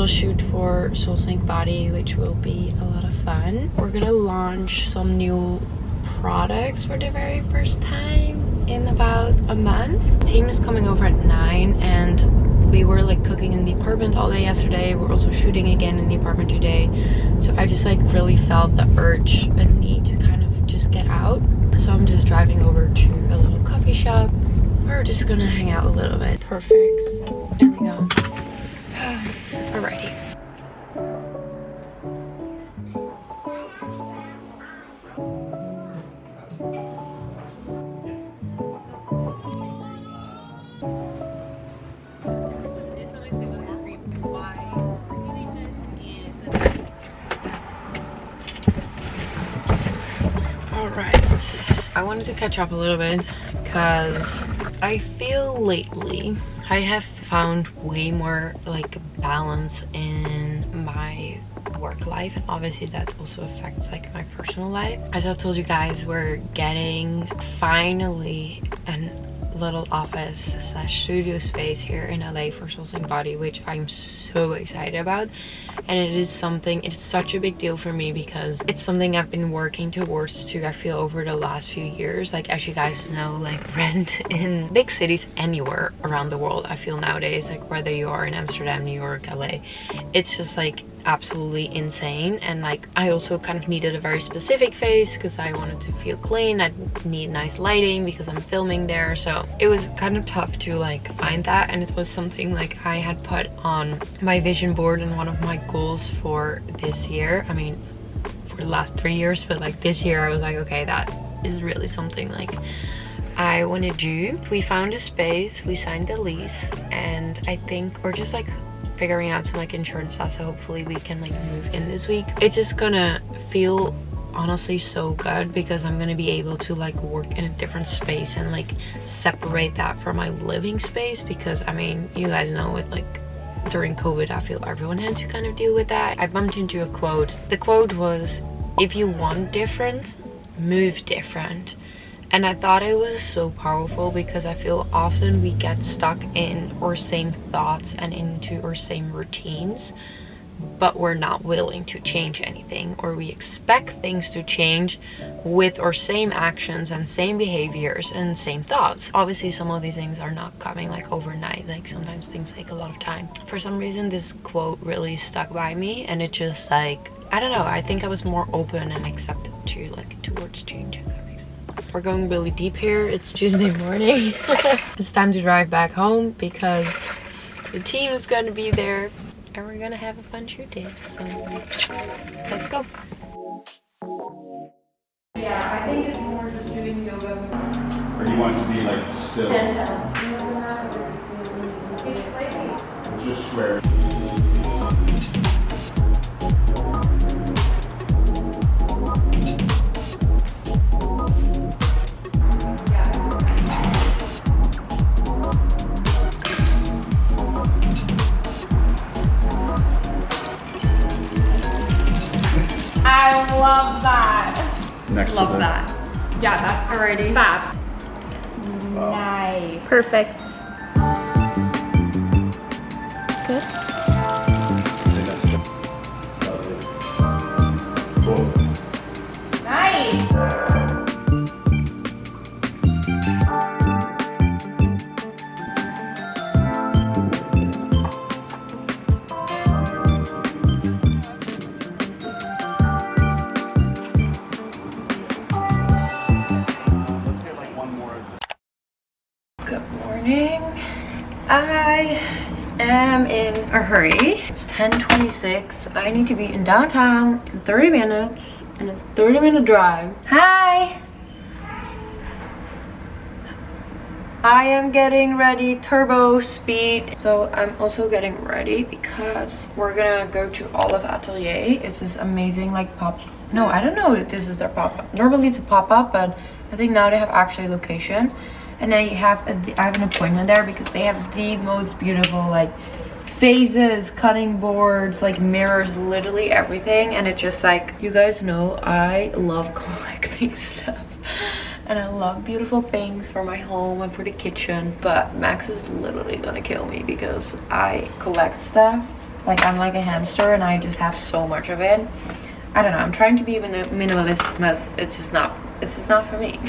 little shoot for Soul Sync Body, which will be a lot of fun. We're gonna launch some new products for the very first time in about a month. The team is coming over at 9 and we were like cooking in the apartment all day yesterday. We're also shooting again in the apartment today. So I just like really felt the urge and need to kind of just get out. So I'm just driving over to a little coffee shop. We're just gonna hang out a little bit. Perfect. There we go. Alrighty. Alright. I wanted to catch up a little bit because I feel lately I have found way more like balance in my work life, and obviously that also affects like my personal life. As I told you guys, we're getting finally a little office slash studio space here in LA for Soul Sync Body, which I'm so excited about. And it is something, it's such a big deal for me because it's something I've been working towards I feel over the last few years. Like, as you guys know, like rent in big cities anywhere around the world, I feel nowadays, like whether you are in Amsterdam, New York, LA, it's just like absolutely insane. And like I also kind of needed a very specific face because I wanted to feel clean. I need nice lighting because I'm filming there, so it was kind of tough to like find that. And it was something like I had put on my vision board and one of my goals for this year. I mean, for the last 3 years, but like this year I was like, okay, that is really something like I want to do. We found a space, we signed the lease, and I think we're just like figuring out some like insurance stuff, so hopefully we can like move in this week. It's just gonna feel honestly so good because I'm gonna be able to like work in a different space and like separate that from my living space, because I mean, you guys know, with like during COVID, I feel everyone had to kind of deal with that. I bumped into a quote. The quote was, if you want different, move different. And I thought it was so powerful because I feel often we get stuck in our same thoughts and into our same routines, but we're not willing to change anything, or we expect things to change with our same actions and same behaviors and same thoughts. Obviously some of these things are not coming like overnight, like sometimes things take a lot of time. For some reason this quote really stuck by me, and it just like, I don't know, I think I was more open and accepted to like towards change. We're going really deep here. It's Tuesday morning. It's time to drive back home because the team is gonna be there and we're gonna have a fun shoot day. So let's go. Yeah, I think it's more just doing yoga. Or you want it to be like still? It's like Just swear. I love that. Next love to that. Yeah, that's Alrighty. fab. Wow. Nice. Perfect. It's good. Cool. Nice. Good morning. I am in a hurry. It's 10:26. I need to be in downtown in 30 minutes, and it's a 30-minute drive. Hi! I am getting ready, turbo speed. So I'm also getting ready because we're gonna go to Olive Atelier. It's this amazing like pop. No, I don't know if this is their pop-up. Normally it's a pop-up, but I think now they have actually location. And then you have I have an appointment there because they have the most beautiful like vases, cutting boards, like mirrors, literally everything. And it's just like, you guys know I love collecting stuff and I love beautiful things for my home and for the kitchen, but Max is literally gonna kill me because I collect stuff Like I'm like a hamster and I just have so much of it. I don't know, I'm trying to be even a minimalist, but it's just not for me.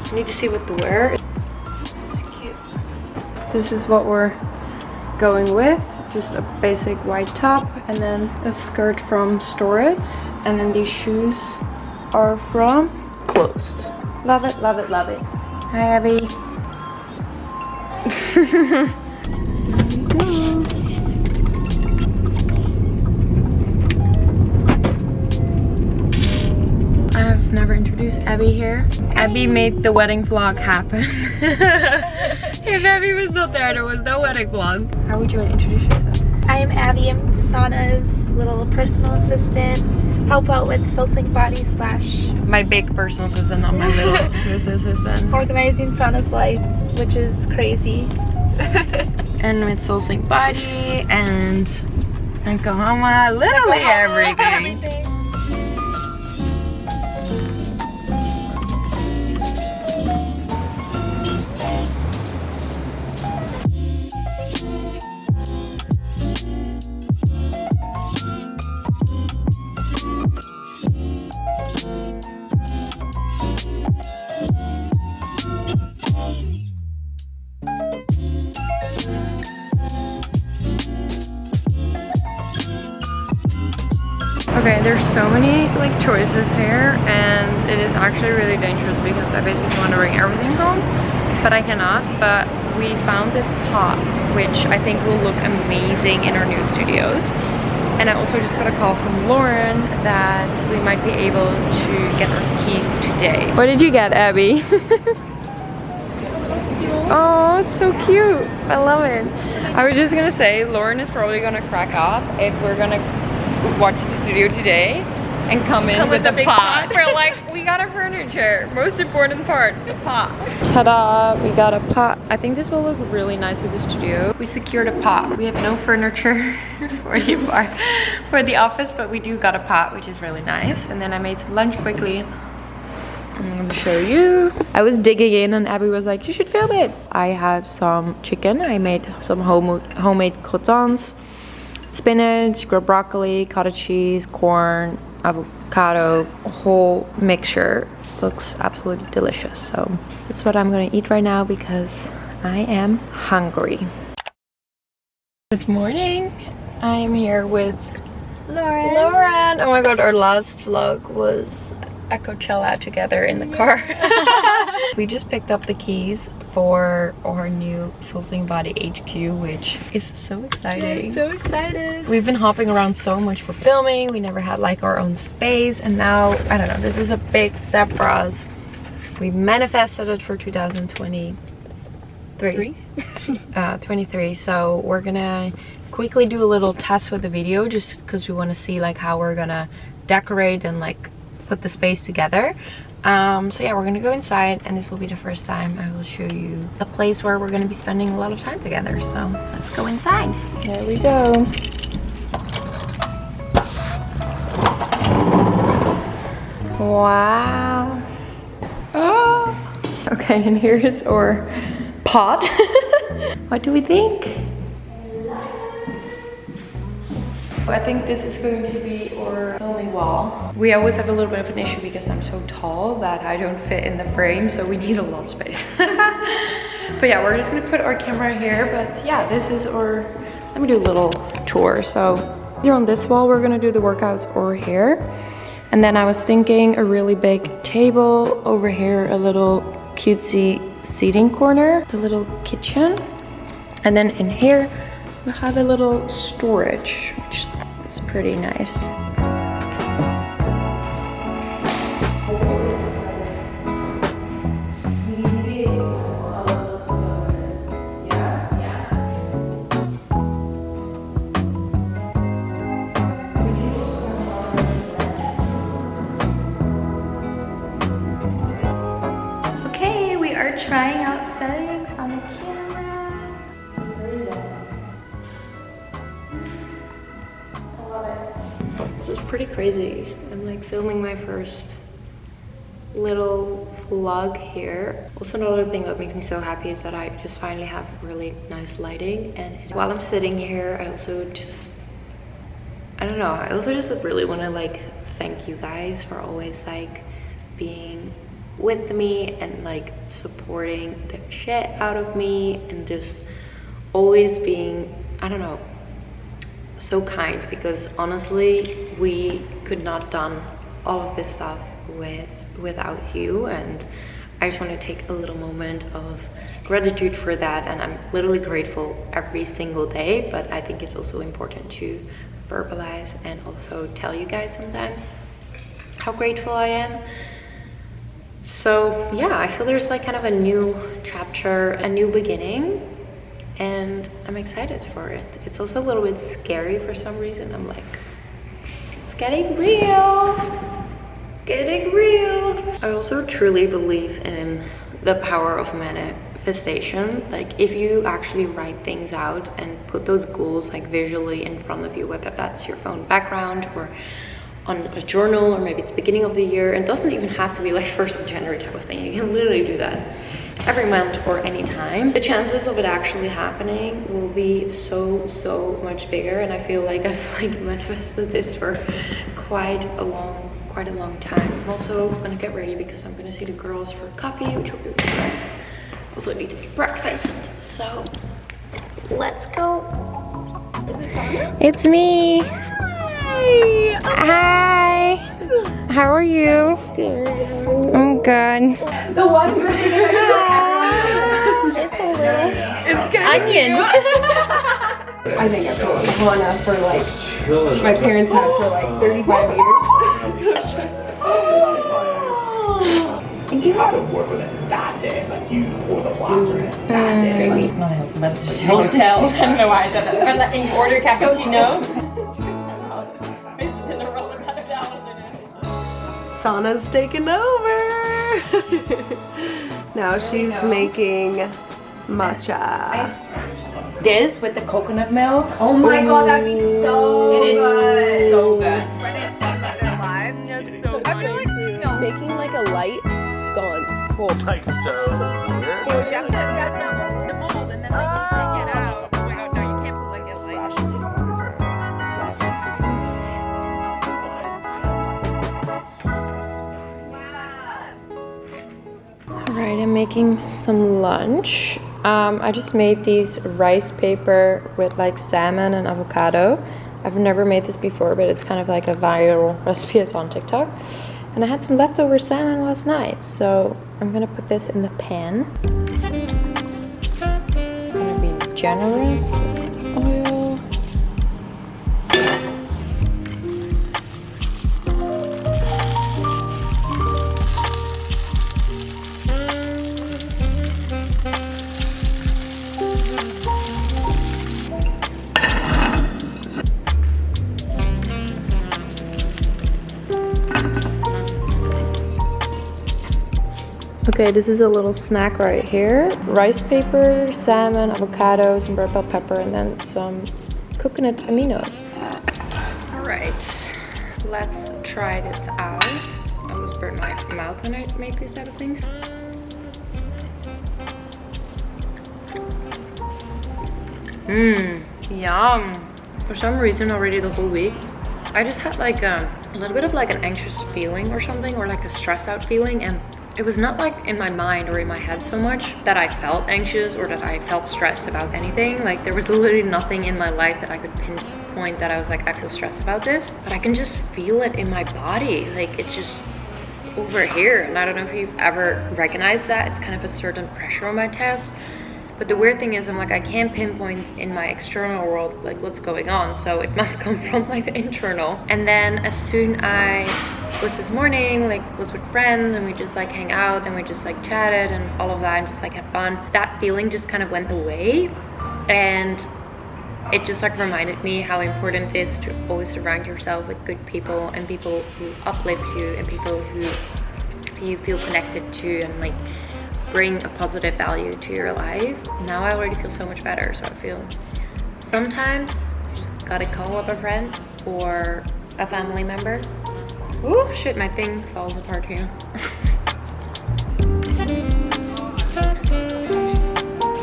I need to see what to wear. It's cute. This is what we're going with. Just a basic white top and then a skirt from Storage. And then these shoes are from Closed. Love it, love it, love it. Hi, Abby. Here we go. I've never introduced Abby here. Abby made the wedding vlog happen. If Abby was not there, there was no wedding vlog. How would you introduce yourself? I am Abby. I'm Sanne's little personal assistant. Help out with sourcing body / My big personal assistant, not my little assistant. organizing Sanne's life, which is crazy. And with sourcing body and Oklahoma, literally everything. Okay, there's so many like choices here and it is actually really dangerous because I basically want to bring everything home, but I cannot. But we found this pot which I think will look amazing in our new studios. And I also just got a call from Lauren that we might be able to get our keys today. What did you get, Abby? Oh, it's so cute. I love it. I was just gonna say, Lauren is probably gonna crack up if we're gonna watch the studio today and come in with the pot. We're like, we got our furniture. Most important part, the pot. Ta-da, we got a pot. I think this will look really nice with the studio. We secured a pot. We have no furniture for the office, but we do got a pot, which is really nice. And then I made some lunch quickly. I'm gonna show you. I was digging in and Abby was like, you should film it. I have some chicken. I made some homemade croutons, spinach, grilled broccoli, cottage cheese, corn, avocado, a whole mixture. Looks absolutely delicious. So that's what I'm gonna eat right now because I am hungry. Good morning. I am here with Lauren. Oh my god, our last vlog was at Coachella together in the car. We just picked up the keys for our new Sourcing Body HQ, which is so exciting. I'm so excited. We've been hopping around so much for filming. We never had like our own space, and now, I don't know, this is a big step for us. We manifested it for 2023. 23. So we're gonna quickly do a little test with the video just because we want to see like how we're gonna decorate and like put the space together. So yeah, we're gonna go inside and this will be the first time I will show you the place where we're gonna be spending a lot of time together. So let's go inside. There we go. Wow. Oh. Okay, and here is our pot. What do we think? I think this is going to be our filming wall. We always have a little bit of an issue because I'm so tall that I don't fit in the frame, so we need a lot of space. But yeah, we're just gonna put our camera here, but yeah, this is our, let me do a little tour. So here on this wall, we're gonna do the workouts over here. And then I was thinking a really big table over here, a little cutesy seating corner, the little kitchen. And then in here, we have a little storage, which is pretty nice. Okay, we are trying out settings on the camera. pretty crazy. I'm like filming my first little vlog here. Also, another thing that makes me so happy is that I just finally have really nice lighting, and while I'm sitting here I also just, I don't know, I also just really want to like thank you guys for always like being with me and like supporting the shit out of me and just always being, I don't know, so kind, because honestly we could not done all of this stuff without you. And I just want to take a little moment of gratitude for that, and I'm literally grateful every single day, but I think it's also important to verbalize and also tell you guys sometimes how grateful I am. So yeah, I feel there's like kind of a new chapter, a new beginning, and I'm excited for it. It's also a little bit scary for some reason. I'm like, it's getting real. Getting real. I also truly believe in the power of manifestation. Like if you actually write things out and put those goals like visually in front of you, whether that's your phone background or on a journal, or maybe it's beginning of the year, and it doesn't even have to be like 1st of January type of thing. You can literally do that every month or any time. The chances of it actually happening will be so much bigger, and I feel like I've like manifested this for quite a long time. I'm also gonna get ready because I'm gonna see the girls for coffee, which will be really nice. Also need to make breakfast, so let's go. Is it Sanne? It's me. Hi. How are you? Good. I'm good. The one thing. It's a little It's good. onion. I think I've known Hannah for like, my parents have for like 35 years. And you have to work with it that day, like you pour the plaster in that day. Like, Don't tell. I don't know why I said that. But like, in order cappuccino. Sanne's taken over. Now she's making matcha. This with the coconut milk. Oh my god, that'd be so It is good. so good. That's so funny. I feel like Making like a light scones. Well, like so weird. definitely that's not the mold, and then like you take it out. Oh my god, no, you can't put like a light. Alright, I'm making some lunch. I just made these rice paper with like salmon and avocado. I've never made this before, but it's kind of like a viral recipe. It's on TikTok. And I had some leftover salmon last night, so I'm gonna put this in the pan. I'm gonna be generous with oil. Okay, this is a little snack right here. Rice paper, salmon, avocado, some red bell pepper, and then some coconut aminos. All right, let's try this out. I almost burned my mouth when I make these type of things. Yum. For some reason already the whole week, I just had like a little bit of like an anxious feeling or something, or like a stressed out feeling, and it was not like in my mind or in my head so much that I felt anxious or that I felt stressed about anything. Like there was literally nothing in my life that I could pinpoint that I was like, I feel stressed about this, but I can just feel it in my body. Like it's just over here. And I don't know if you've ever recognized that. It's kind of a certain pressure on my chest. But the weird thing is I'm like, I can't pinpoint in my external world like what's going on, so it must come from like the internal. And then as soon I was this morning, like was with friends and we just like hang out and we just like chatted and all of that and just like had fun, that feeling just kind of went away. And it just like reminded me how important it is to always surround yourself with good people and people who uplift you and people who you feel connected to and like bring a positive value to your life. Now I already feel so much better. So I feel sometimes you just gotta call up a friend or a family member. Ooh, shit, my thing falls apart here.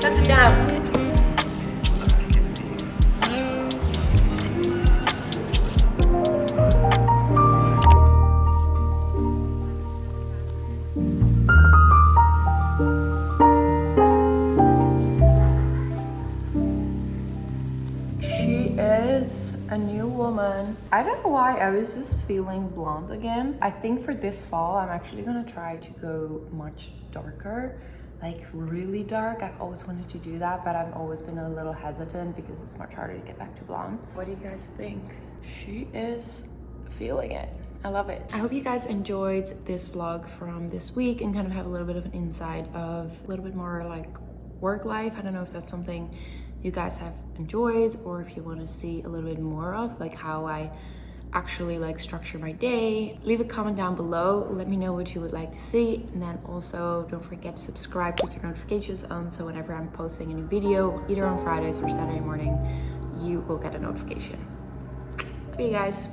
That's it down. She is a new woman. I don't know why, I was just feeling blonde again. I think for this fall, I'm actually gonna try to go much darker, like really dark. I've always wanted to do that, but I've always been a little hesitant because it's much harder to get back to blonde. What do you guys think? She is feeling it. I love it. I hope you guys enjoyed this vlog from this week and kind of have a little bit of an insight of a little bit more like work life. I don't know if that's something you guys have enjoyed or if you want to see a little bit more of like how I actually like structure my day. Leave a comment down below, let me know what you would like to see, and then also don't forget to subscribe with your notifications on so whenever I'm posting a new video either on Fridays or Saturday morning you will get a notification. Love you guys.